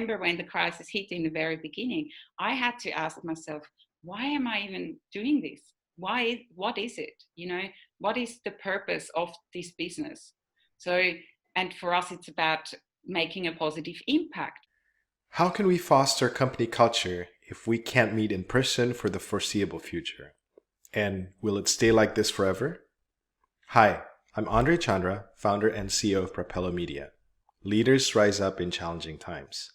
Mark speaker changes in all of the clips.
Speaker 1: remember when the crisis hit in the very beginning, I had to ask myself, why am I even doing this? What is it? What is the purpose of this business? So, and for us, it's about making a positive impact.
Speaker 2: How can we foster company culture if we can't meet in person for the foreseeable future? And will it stay like this forever? Hi, I'm Andre Chandra, founder and CEO of Propelomedia. Leaders rise up in challenging times.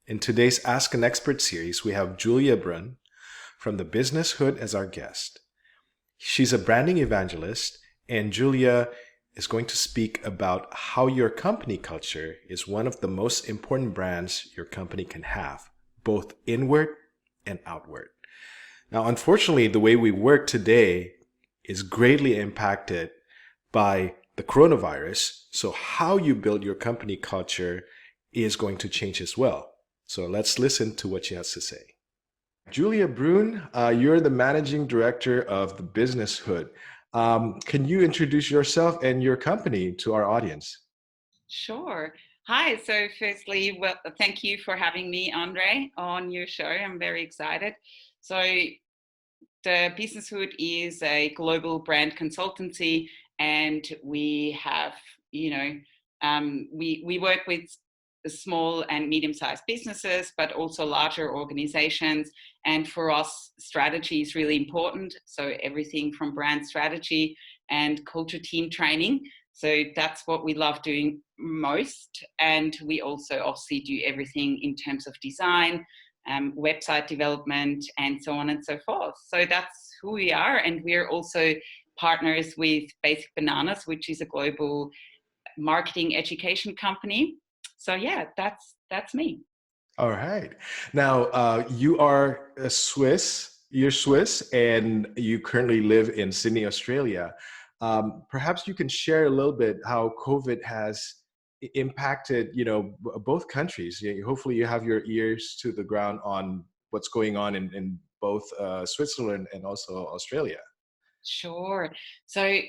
Speaker 2: In today's Ask an Expert series, we have Julia Brun from the Business Hood as our guest. She's a branding evangelist, and Julia is going to speak about how your company culture is one of the most important brands your company can have, both inward and outward. Now, unfortunately, the way we work today is greatly impacted by the coronavirus. So how you build your company culture is going to change as well. So let's listen to what she has to say. Julia Brun, you're the managing director of the Business Hood. Can you introduce yourself and your company to our audience?
Speaker 1: Sure. Hi. So firstly, well, thank you for having me, Andre, on your show. I'm very excited. So the Business Hood is a global brand consultancy, and we have, we work with small and medium-sized businesses, but also larger organizations. And for us, strategy is really important. So everything from brand strategy and culture team training. So that's what we love doing most. And we also obviously do everything in terms of design, website development, and so on and so forth. So that's who we are. And we're also partners with Basic Bananas, which is a global marketing education company. So yeah, that's me.
Speaker 2: All right. Now, you are a Swiss, you're Swiss, and you currently live in Sydney, Australia. Perhaps you can share a little bit how COVID has impacted, both countries. Hopefully you have your ears to the ground on what's going on in both Switzerland and also Australia.
Speaker 1: Sure. So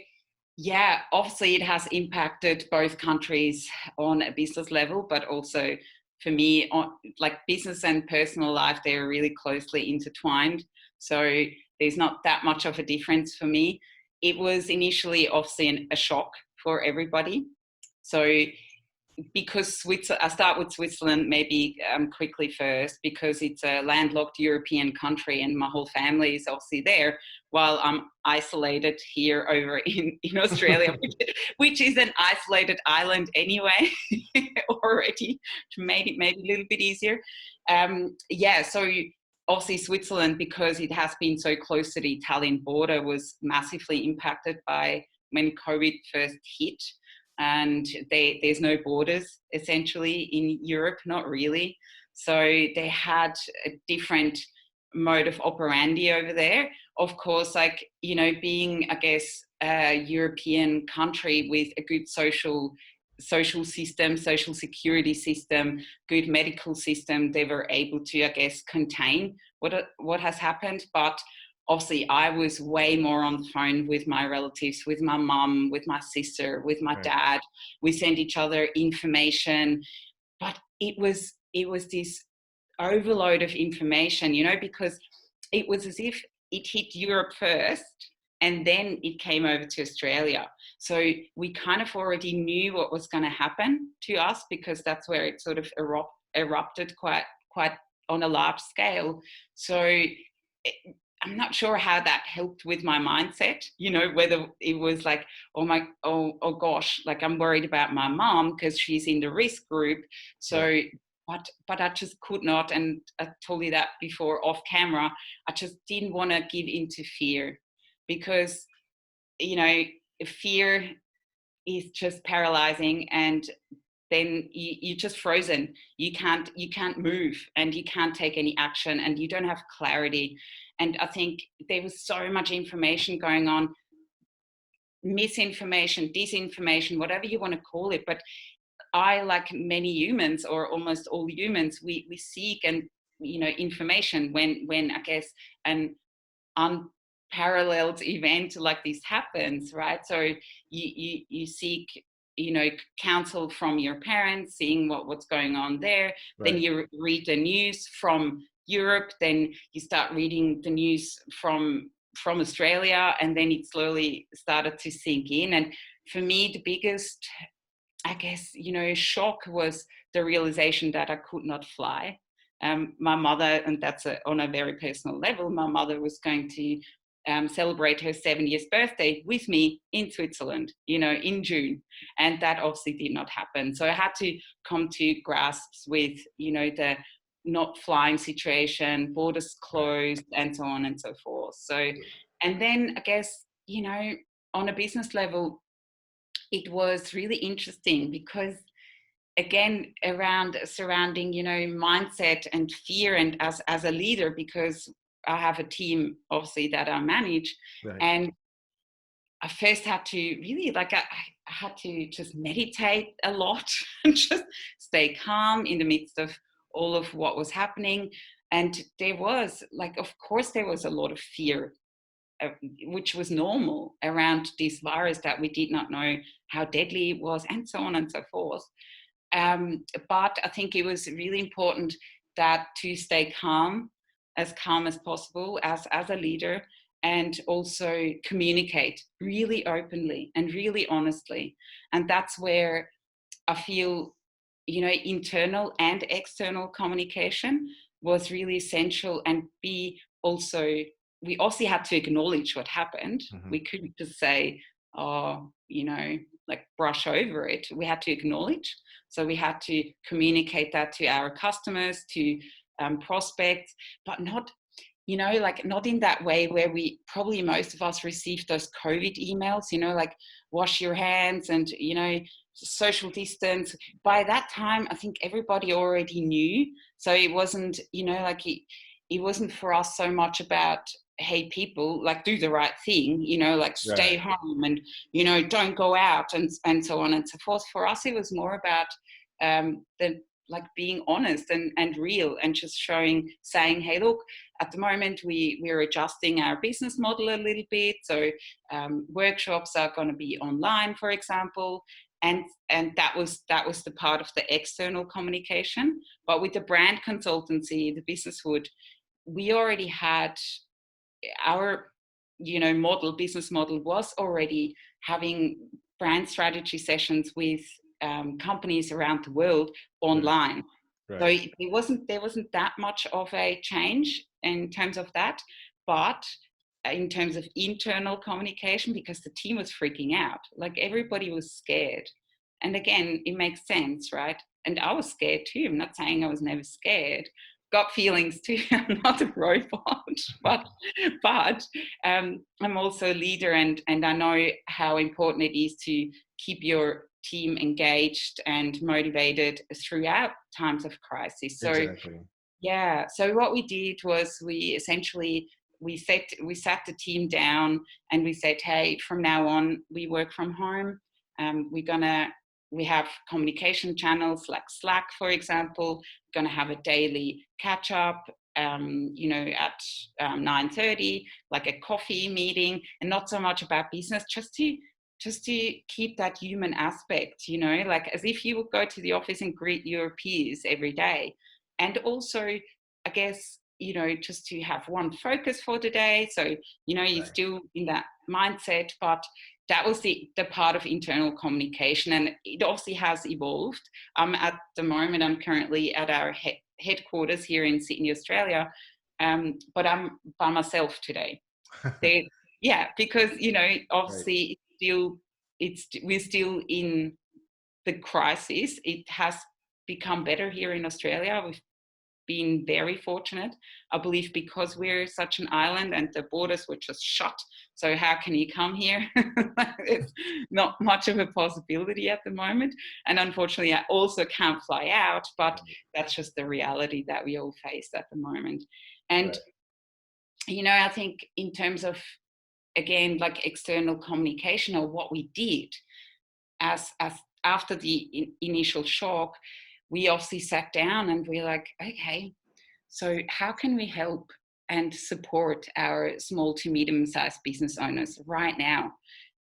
Speaker 1: yeah, obviously it has impacted both countries on a business level, but also for me, on like business and personal life, they're really closely intertwined. So there's not that much of a difference for me. It was initially obviously a shock for everybody. So because I start with Switzerland maybe quickly first, because it's a landlocked European country and my whole family is obviously there, while I'm isolated here over in Australia, which is an isolated island anyway, already, to make it maybe a little bit easier. So obviously Switzerland, because it has been so close to the Italian border, was massively impacted by when COVID first hit. And there's no borders essentially in Europe, not really. So they had a different mode of operandi over there. Of course, being, I guess, a European country with a good social system, social security system, good medical system, they were able to, I guess, contain what has happened. But obviously, I was way more on the phone with my relatives, with my mum, with my sister, with my dad. We sent each other information, but it was this overload of information, because it was as if it hit Europe first and then it came over to Australia. So we kind of already knew what was going to happen to us, because that's where it sort of erupted quite on a large scale. So I'm not sure how that helped with my mindset, whether it was like, oh gosh, like I'm worried about my mom because she's in the risk group. So, but I just could not, and I told you that before off camera, I just didn't want to give into fear, because, fear is just paralyzing, and then you're just frozen. You can't move, and you can't take any action, and you don't have clarity. And I think there was so much information going on, misinformation, disinformation, whatever you want to call it. But I, like many humans, or almost all humans, we seek and information when I guess an unparalleled event like this happens, right? So you seek counsel from your parents, seeing what's going on there.
Speaker 2: Right.
Speaker 1: Then you read the news from Europe, then you start reading the news from Australia, and then it slowly started to sink in. And for me, the biggest, I guess, shock was the realization that I could not fly. My mother, and that's on a very personal level, my mother was going to celebrate her 70th birthday with me in Switzerland, in June. And that obviously did not happen. So I had to come to grasps with, the not flying situation, borders closed, and so on and so forth. So, and then I guess, on a business level, it was really interesting because, again, around surrounding, mindset and fear, and as a leader, because I have a team obviously that I manage.
Speaker 2: Right.
Speaker 1: And I first had to really, I had to just meditate a lot and just stay calm in the midst of all of what was happening. And there was, of course, there was a lot of fear, which was normal, around this virus that we did not know how deadly it was, and so on and so forth. But I think it was really important that to stay calm as possible as a leader, and also communicate really openly and really honestly. And that's where I feel, internal and external communication was really essential. And we also had to acknowledge what happened.
Speaker 2: Mm-hmm.
Speaker 1: We couldn't just say, brush over it. We had to acknowledge. So we had to communicate that to our customers, to prospects, but not, not in that way where we probably, most of us, received those COVID emails, wash your hands and, social distance. By that time, I think everybody already knew. So it wasn't, it wasn't for us so much about, hey, people, do the right thing, stay home and, don't go out, and so on and so forth. For us, it was more about being honest and real, and just saying, hey, look, at the moment we're adjusting our business model a little bit. So workshops are going to be online, for example. And that was the part of the external communication. But with the brand consultancy, the Business Wood, we already had our business model was already having brand strategy sessions with companies around the world online.
Speaker 2: Right.
Speaker 1: So there wasn't that much of a change in terms of that, but in terms of internal communication, because the team was freaking out, everybody was scared. And again, it makes sense, right? And I was scared too. I'm not saying I was never scared. Got feelings too. I'm not a robot, but I'm also a leader, and I know how important it is to keep your team engaged and motivated throughout times of crisis. So
Speaker 2: exactly.
Speaker 1: Yeah. So what we did was we sat the team down and we said, hey, from now on we work from home. We have communication channels like Slack, for example. We're going to have a daily catch up, at 9:30, like a coffee meeting, and not so much about business, just to keep that human aspect, as if you would go to the office and greet your peers every day. And also, I guess, just to have one focus for the day. So, you're still in that mindset, but that was the part of internal communication, and it obviously has evolved. At the moment, I'm currently at our headquarters here in Sydney, Australia, but I'm by myself today. Because obviously we're still in the crisis. It has become better here in Australia. We've been very fortunate, I believe, because we're such an island and the borders were just shut. So how can you come here? It's not much of a possibility at the moment. And unfortunately, I also can't fly out, but that's just the reality that we all face at the moment. And, I think in terms of, again, external communication, or what we did as after the initial shock, we obviously sat down and we're like, okay, so how can we help and support our small to medium-sized business owners right now?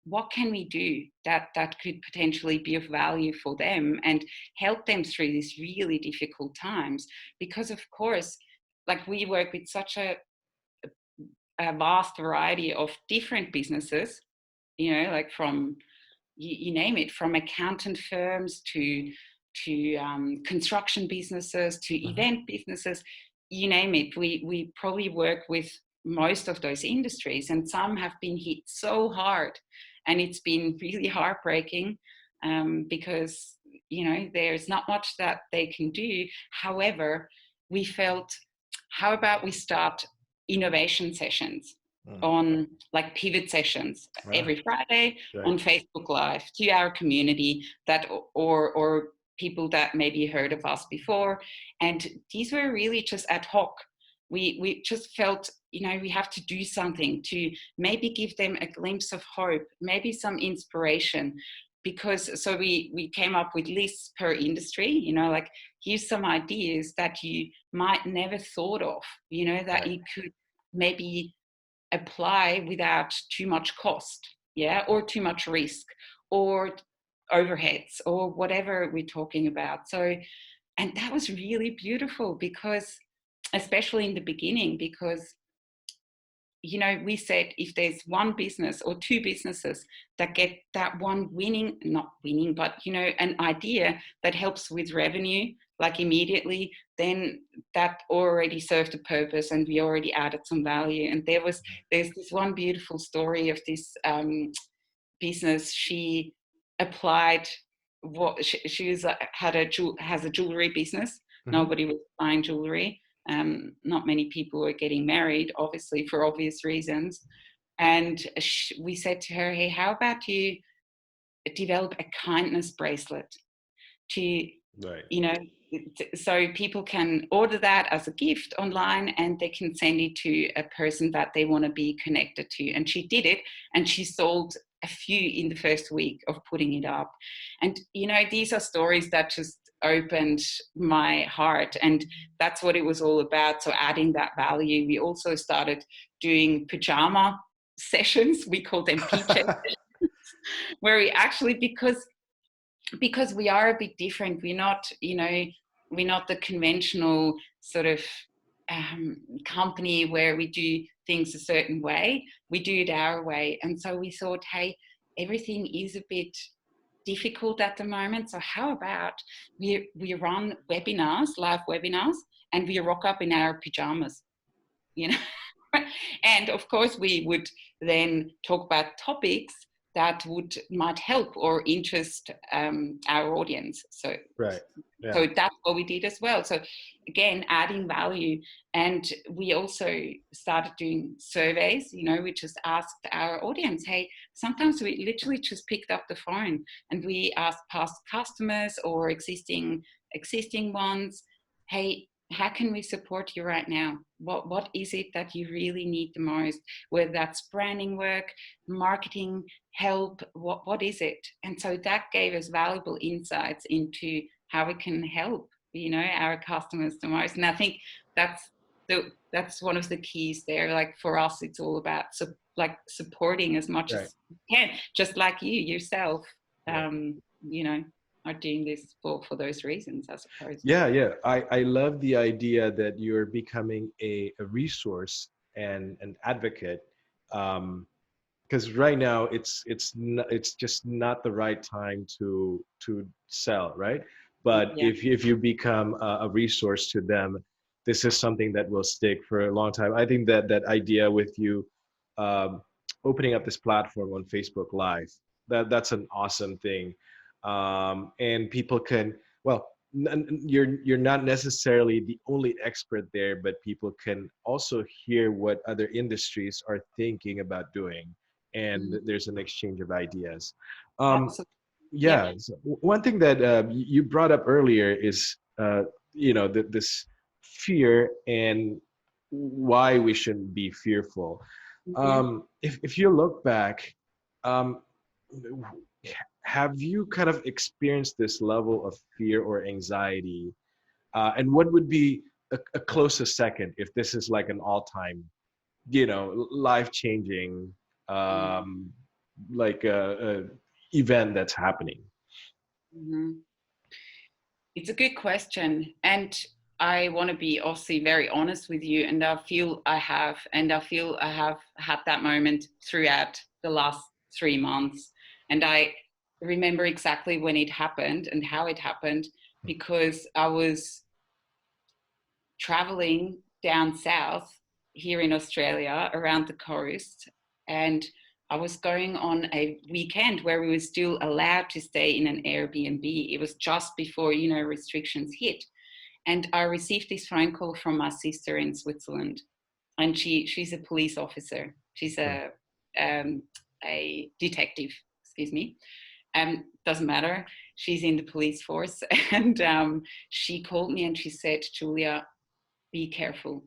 Speaker 1: what can we do that could potentially be of value for them and help them through these really difficult times? Because of course, like, we work with such a vast variety of different businesses, like from you name it, from accountant firms to construction businesses to event businesses, you name it. We probably work with most of those industries, and some have been hit so hard, and it's been really heartbreaking, because there's not much that they can do. However, we felt, how about we start innovation sessions on, like, pivot sessions every Friday on Facebook Live to our community that or people that maybe heard of us before. And these were really just ad hoc. We just felt, we have to do something to maybe give them a glimpse of hope, maybe some inspiration. Because so we came up with lists per industry, like, here's some ideas that you might never thought of, that you could maybe apply without too much cost, or too much risk, or overheads, or whatever we're talking about. So, and that was really beautiful, because especially in the beginning, because we said, if there's one business or two businesses that get that one not winning, but an idea that helps with revenue, like, immediately, then that already served a purpose, and we already added some value. And there's this one beautiful story of this business. She applied what she has a jewelry business. Nobody was buying jewelry. Not many people were getting married, obviously, for obvious reasons. And we said to her, hey, how about you develop a kindness bracelet to, so people can order that as a gift online, and they can send it to a person that they want to be connected to. And she did it, and she sold a few in the first week of putting it up. And, these are stories that just opened my heart, and that's what it was all about. So adding that value. We also started doing pajama sessions. We call them PJ sessions, where we actually, because we are a bit different. We're not, we're not the conventional sort of company where we do things a certain way. We do it our way. And so we thought, hey, everything is a bit difficult at the moment. So how about we run webinars, live webinars, and we rock up in our pajamas, And of course, we would then talk about topics that might help or interest our audience. So, so that's what we did as well. So again, adding value. And we also started doing surveys. We just asked our audience, hey, sometimes we literally just picked up the phone and we asked past customers or existing ones, hey, how can we support you right now? What is it that you really need the most? Whether that's branding work, marketing help, what is it? And so that gave us valuable insights into how we can help, our customers the most. And I think that's one of the keys there. Like, for us, it's all about supporting as much as you can, just like you yourself, are doing this for those reasons, I suppose.
Speaker 2: Yeah. I love the idea that you're becoming a resource and an advocate, because right now it's just not the right time to sell, right? But if you become a resource to them, this is something that will stick for a long time. I think that idea with you opening up this platform on Facebook Live, that's an awesome thing. And people can, well, you're not necessarily the only expert there, but people can also hear what other industries are thinking about doing, and there's an exchange of ideas. So one thing that you brought up earlier is this fear and why we shouldn't be fearful. If you look back, um, have you kind of experienced this level of fear or anxiety? And what would be a closest second if this is like an all-time, life-changing like event that's happening?
Speaker 1: Mhm. It's a good question. And I want to be obviously very honest with you. And I feel I have, and I feel I have had that moment throughout the last 3 months. And I remember exactly when it happened and how it happened, because I was traveling down south here in Australia around the coast. And I was going on a weekend where we were still allowed to stay in an Airbnb. It was just before, restrictions hit. And I received this phone call from my sister in Switzerland. And she's a police officer. She's a detective, excuse me. Doesn't matter. She's in the police force. And she called me and she said, Julia, be careful.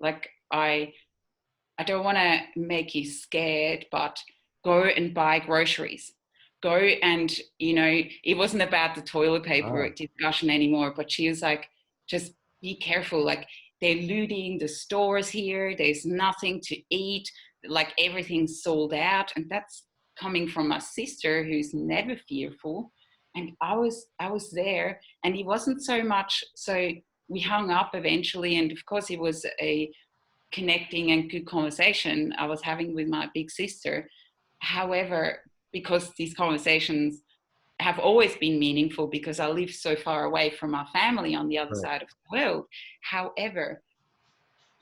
Speaker 1: Like I don't want to make you scared, but go and buy groceries. Go and, it wasn't about the toilet paper
Speaker 2: Ah,
Speaker 1: discussion anymore, but she was like, just be careful. Like they're looting the stores here. There's nothing to eat. Like everything's sold out. And that's coming from my sister who's never fearful. And I was there, and it wasn't so much. So we hung up eventually. And of course it was a connecting and good conversation I was having with my big sister. However, because these conversations have always been meaningful because I live so far away from my family on the other
Speaker 2: right,
Speaker 1: side of the world. However,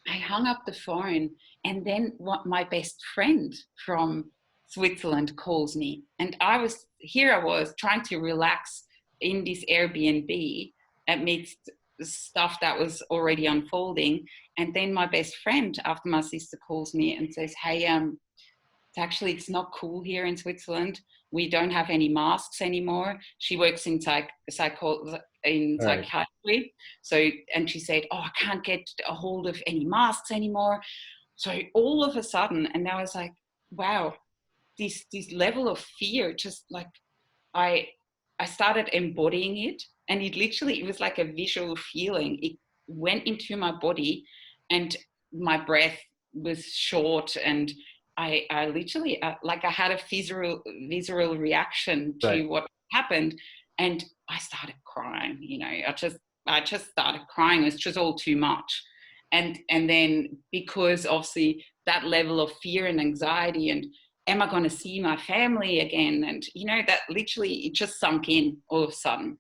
Speaker 1: I hung up the phone, and then my best friend from Switzerland calls me, and I was trying to relax in this Airbnb amidst stuff that was already unfolding. And then my best friend, after my sister, calls me and says, "Hey, it's not cool here in Switzerland. We don't have any masks anymore." She works in
Speaker 2: right,
Speaker 1: psychiatry. So, and she said, "Oh, I can't get a hold of any masks anymore." So all of a sudden, and I was like, wow, this level of fear, just like I I started embodying it, and it was like a visual feeling. It went into my body, and my breath was short, and I literally like I had a visceral reaction
Speaker 2: right,
Speaker 1: to what happened, and I started crying. I just started crying. It was just all too much, and then because obviously that level of fear and anxiety and am I going to see my family again? And, that literally, it just sunk in all of a sudden.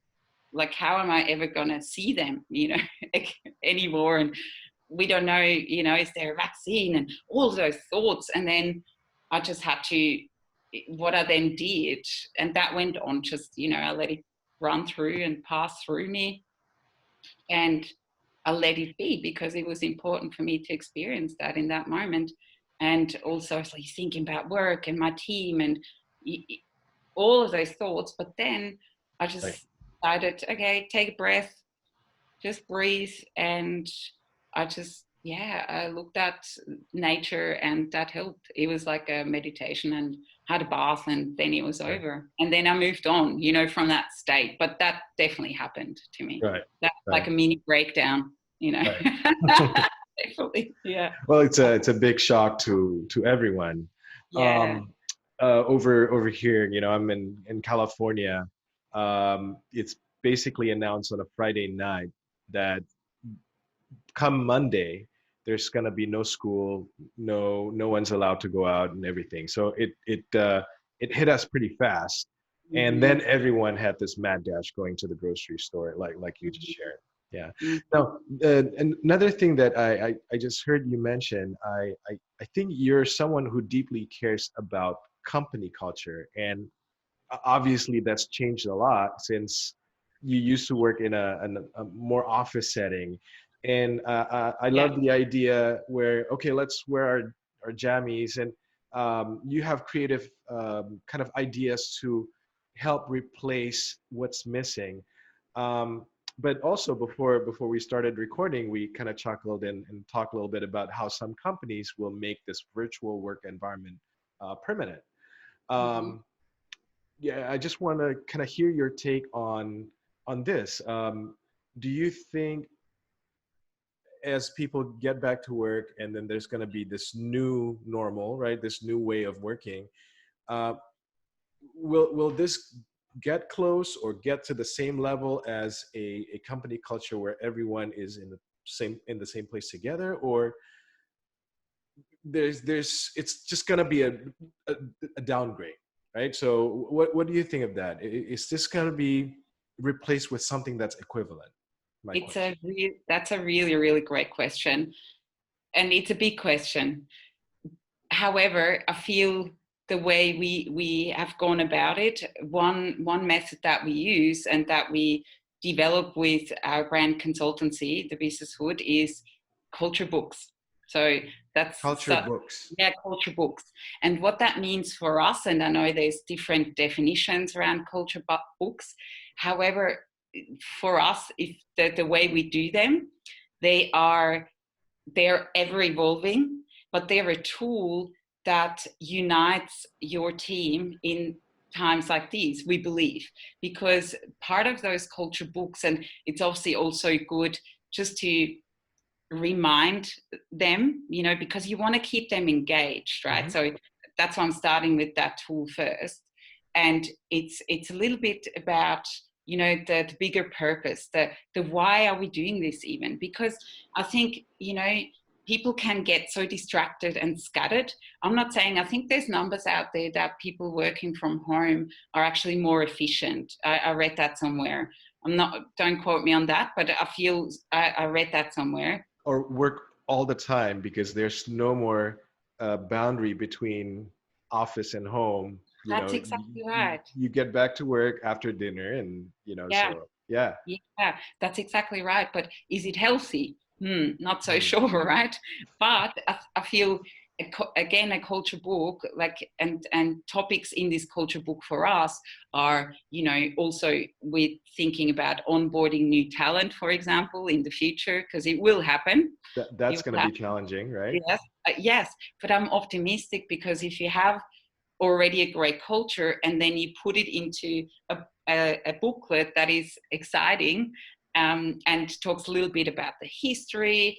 Speaker 1: Like, how am I ever going to see them, anymore? And we don't know, is there a vaccine? And all those thoughts. And then I just had to, what I then did, and that went on just, I let it run through and pass through me. And I let it be because it was important for me to experience that in that moment. And also like thinking about work and my team and all of those thoughts. But then I
Speaker 2: right.
Speaker 1: just decided, okay, take a breath, just breathe. And I looked at nature, and that helped. It was like a meditation, and had a bath, and then it was
Speaker 2: Right,
Speaker 1: over. And then I moved on, from that state. But that definitely happened to me.
Speaker 2: right,
Speaker 1: That's like
Speaker 2: right,
Speaker 1: a mini breakdown,
Speaker 2: right.
Speaker 1: definitely. Yeah.
Speaker 2: Well, it's a big shock to everyone.
Speaker 1: Yeah.
Speaker 2: Um, over here, I'm in California. It's basically announced on a Friday night that come Monday, there's gonna be no school, no one's allowed to go out and everything. So it hit us pretty fast, and
Speaker 1: Mm-hmm.
Speaker 2: then everyone had this mad dash going to the grocery store, like you just shared. Yeah.
Speaker 1: Mm-hmm.
Speaker 2: Now, another thing that I just heard you mention, I think you're someone who deeply cares about company culture, and obviously that's changed a lot since you used to work in a more office setting. And I
Speaker 1: Yeah.
Speaker 2: love the idea where, okay, let's wear our jammies, and you have creative kind of ideas to help replace what's missing. um, but also before we started recording, we kind of chuckled and talked a little bit about how some companies will make this virtual work environment permanent.
Speaker 1: Mm-hmm.
Speaker 2: um, yeah, I just want to kind of hear your take on this. Do you think as people get back to work, and then there's going to be this new normal, right? This new way of working. Uh, will this get close or get to the same level as a company culture where everyone is in the same place together, or there's it's just gonna be a, a downgrade, right? So what do you think of that? Is this gonna be replaced with something that's equivalent? My question.
Speaker 1: That's a really, really great question. And it's a big question. However, I feel the way we have gone about it, one method that we use and that we develop with our brand consultancy, the Business Hood, is culture books. So
Speaker 2: Culture books.
Speaker 1: yeah, culture books. And what that means for us, and I know there's different definitions around culture books. However, for us, if the way we do them, they're ever evolving, but they're a tool that unites your team in times like these, we believe, because part of those culture books, and it's obviously also good just to remind them, because you want to keep them engaged, right?
Speaker 2: Mm-hmm.
Speaker 1: So that's why I'm starting with that tool first. And it's a little bit about, the bigger purpose, the why are we doing this even? Because I think, people can get so distracted and scattered. I'm not saying, I think there's numbers out there that people working from home are actually more efficient. I read that somewhere. Don't quote me on that, but I feel I read that somewhere.
Speaker 2: Or work all the time because there's no more boundary between office and home.
Speaker 1: That's exactly right.
Speaker 2: You get back to work after dinner, and
Speaker 1: Yeah,
Speaker 2: so yeah.
Speaker 1: yeah, that's exactly right. But is it healthy? Not so
Speaker 2: Mm.
Speaker 1: sure, right? But I feel again a culture book, like, and topics in this culture book for us are, also with thinking about onboarding new talent, for example, in the future, because it will happen.
Speaker 2: That's
Speaker 1: It
Speaker 2: going
Speaker 1: will
Speaker 2: to be
Speaker 1: happen.
Speaker 2: challenging, right?
Speaker 1: Yes, yes. But I'm optimistic because if you have already a great culture and then you put it into a booklet that is exciting, and talks a little bit about the history,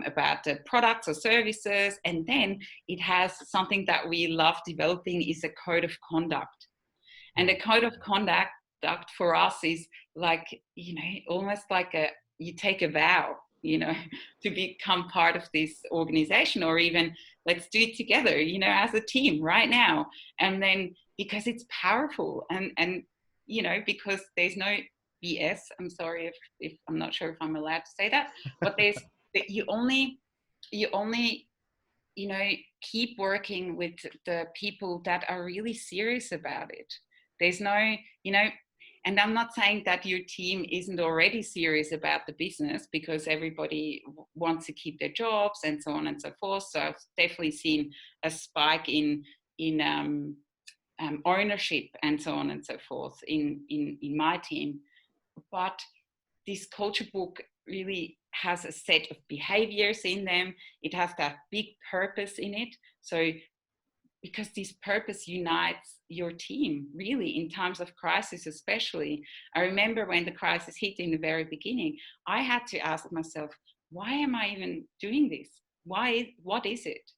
Speaker 1: about the products or services, and then it has something that we love developing is a code of conduct. And a code of conduct for us is like, almost like you take a vow, to become part of this organization, or even let's do it together, as a team right now. And then because it's powerful, and because there's no BS. I'm sorry if I'm not sure if I'm allowed to say that, but there's that you only keep working with the people that are really serious about it. There's no, and I'm not saying that your team isn't already serious about the business, because everybody wants to keep their jobs and so on and so forth. So I've definitely seen a spike in ownership and so on and so forth in my team. But this culture book really has a set of behaviors in them. It has that big purpose in it. So because this purpose unites your team really in times of crisis, especially. I remember when the crisis hit in the very beginning, I had to ask myself, why am I even doing this? What is it?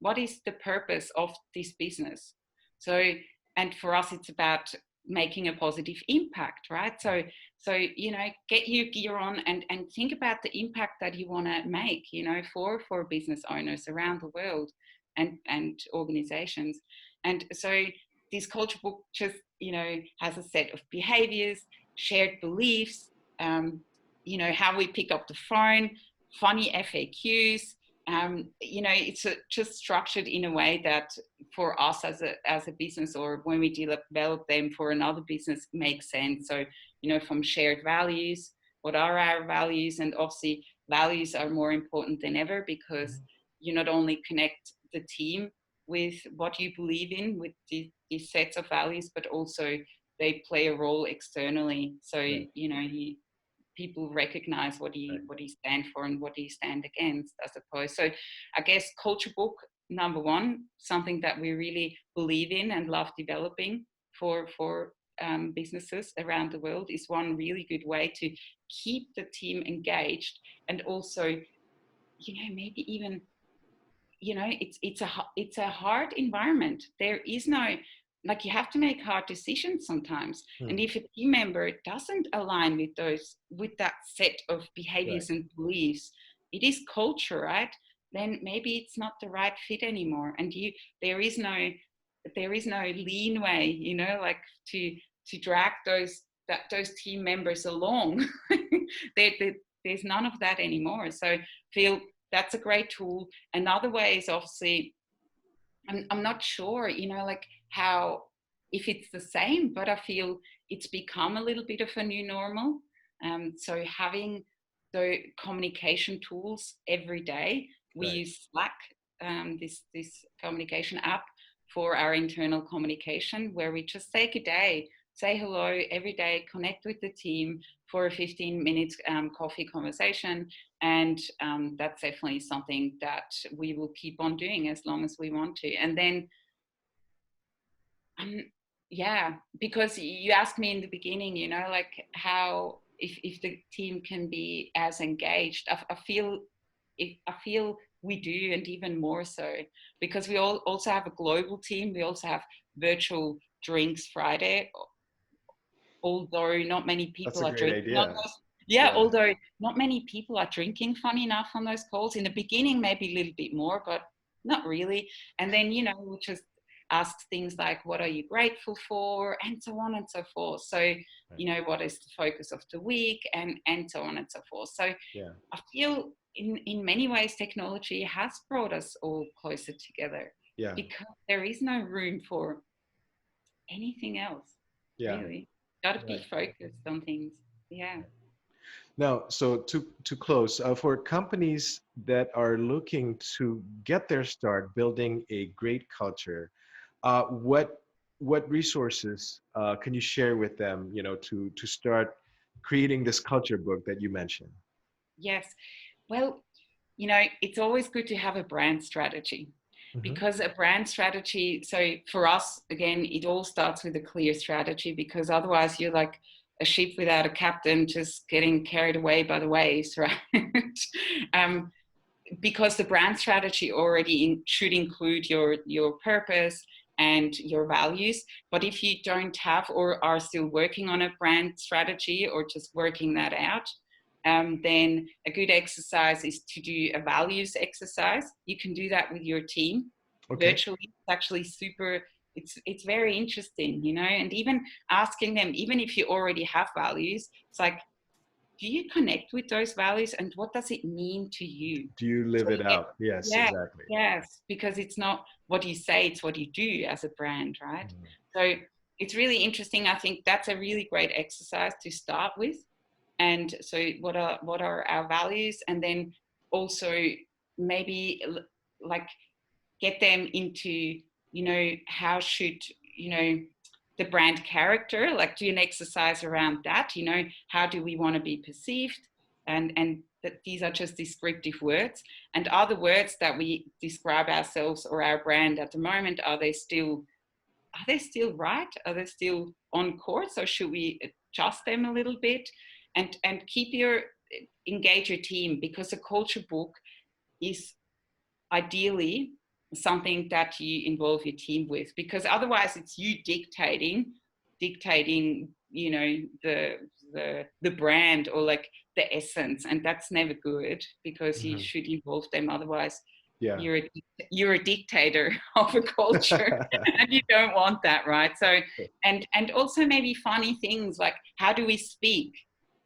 Speaker 1: What is the purpose of this business? So, and for us, it's about making a positive impact, right? So get your gear on and think about the impact that you want to make, for business owners around the world, and organizations. And so this culture book just, has a set of behaviors, shared beliefs, how we pick up the phone, funny FAQs. It's just structured in a way that for us as a business, or when we develop them for another business, makes sense. So, from shared values, what are our values? And obviously values are more important than ever, because you not only connect the team with what you believe in, with these sets of values, but also they play a role externally. So,
Speaker 2: Right.
Speaker 1: People recognize what
Speaker 2: Right.
Speaker 1: you stand for and what you stand against, I suppose. So I guess culture book, number one, something that we really believe in and love developing for businesses around the world, is one really good way to keep the team engaged, and also, maybe even it's a hard environment. There is no, like, you have to make hard decisions sometimes. And if a team member doesn't align with that set of behaviors
Speaker 2: Right.
Speaker 1: and beliefs, it is culture, right? Then maybe it's not the right fit anymore. And there is no lean way, like, to drag those team members along. there, there, there's none of that anymore. So feel that's a great tool. Another way is obviously, I'm not sure, like how, if it's the same, but I feel it's become a little bit of a new normal. So having the communication tools every day, we
Speaker 2: Right.
Speaker 1: use Slack, this communication app for our internal communication, where we just take a day, say hello every day, connect with the team for a 15 minutes coffee conversation. And that's definitely something that we will keep on doing as long as we want to. And then, yeah, because you asked me in the beginning, like how, if the team can be as engaged, I feel we do, and even more so, because we also have a global team. We also have virtual drinks Friday, although not many
Speaker 2: That's
Speaker 1: people
Speaker 2: a
Speaker 1: are
Speaker 2: great
Speaker 1: drinking on
Speaker 2: idea.
Speaker 1: those. Yeah,
Speaker 2: Yeah.
Speaker 1: although not many people are drinking, funny enough, on those calls. In the beginning, maybe a little bit more, but not really. And then, we just ask things like, what are you grateful for? And so on and so forth. So,
Speaker 2: Right.
Speaker 1: what is the focus of the week? And so on and so forth. So
Speaker 2: Yeah.
Speaker 1: I feel in many ways, technology has brought us all closer together,
Speaker 2: Yeah.
Speaker 1: because there is no room for anything else,
Speaker 2: Yeah.
Speaker 1: really. Got to be
Speaker 2: Right.
Speaker 1: focused on things. Yeah.
Speaker 2: Now, so to close, for companies that are looking to get their start building a great culture, what resources can you share with them, to start creating this culture book that you mentioned?
Speaker 1: Yes. Well, it's always good to have a brand strategy,
Speaker 2: Hmm.
Speaker 1: because a brand strategy, so for us, again, it all starts with a clear strategy, because otherwise you're like a ship without a captain, just getting carried away by the waves, right? um, because the brand strategy already should include your purpose and your values. But if you don't have, or are still working on a brand strategy, or just working that out, then a good exercise is to do a values exercise. You can do that with your team
Speaker 2: Okay.
Speaker 1: virtually. It's actually super. It's very interesting, and even asking them, even if you already have values, it's like, do you connect with those values, and what does it mean to you?
Speaker 2: Do you
Speaker 1: So
Speaker 2: live it out? Yes,
Speaker 1: yeah,
Speaker 2: exactly.
Speaker 1: yes, because it's not what you say, it's what you do as a brand, right?
Speaker 2: Mhm.
Speaker 1: So it's really interesting. I think that's a really great exercise to start with. And so what are our values? And then also maybe, like, get them into, how should, you know, the brand character, like, do an exercise around that, how do we want to be perceived? And that these are just descriptive words. And are the words that we describe ourselves or our brand at the moment, are they still right? Are they still on course, or should we adjust them a little bit? And engage your team, because a culture book is ideally something that you involve your team with, because otherwise it's you dictating, the brand, or like the essence, and that's never good, because you
Speaker 2: Mhm.
Speaker 1: should involve them. Otherwise
Speaker 2: Yeah.
Speaker 1: you're a dictator of a culture, and you don't want that, right? So, and also maybe funny things like, how do we speak?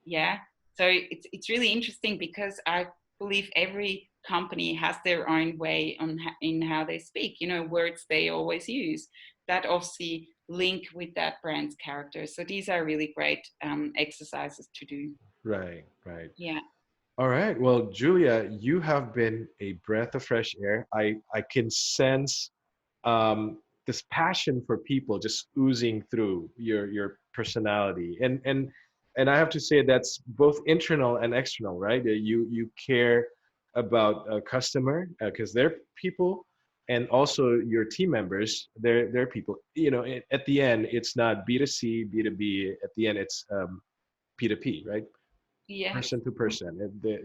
Speaker 1: Yeah. So it's really interesting, because I believe every company has their own way in how they speak, words they always use that obviously link with that brand's character. So these are really great exercises to do.
Speaker 2: Right, right.
Speaker 1: Yeah.
Speaker 2: All right. Well, Julia, you have been a breath of fresh air. I can sense this passion for people just oozing through your personality, and I have to say that's both internal and external, right? You care about a customer because they're people, and also your team members, they're people. At the end, it's not B2C, B2B. At the end, it's P2P, right?
Speaker 1: Yes.
Speaker 2: Person to person.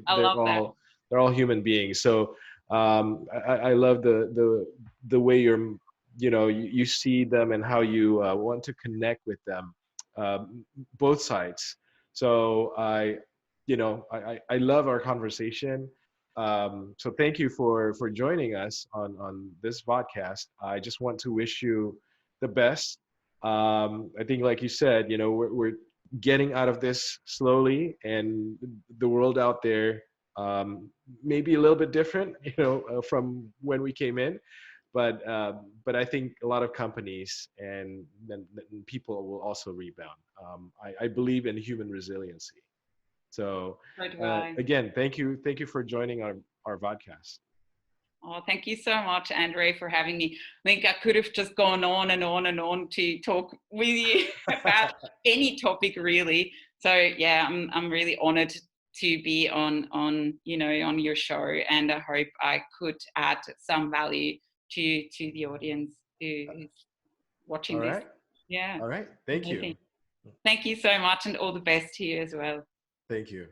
Speaker 1: I love that.
Speaker 2: They're all human beings. So I love the way you see them and how you want to connect with them, both sides. So I love our conversation. So thank you for joining us on this podcast. I just want to wish you the best. I think, like you said, we're getting out of this slowly, and the world out there maybe a little bit different, from when we came in, but I think a lot of companies and then people will also rebound. I believe in human resiliency. So
Speaker 1: So do I.
Speaker 2: again, thank you for joining our podcast.
Speaker 1: Oh, thank you so much, Andre, for having me. I think I could have just gone on and on and on to talk with you about any topic, really. So yeah, I'm really honoured to be on your show, and I hope I could add some value to the audience who's
Speaker 2: All
Speaker 1: watching this.
Speaker 2: right.
Speaker 1: Yeah,
Speaker 2: All right. Thank you.
Speaker 1: amazing. Thank you so much, and all the best to you as well.
Speaker 2: Thank you.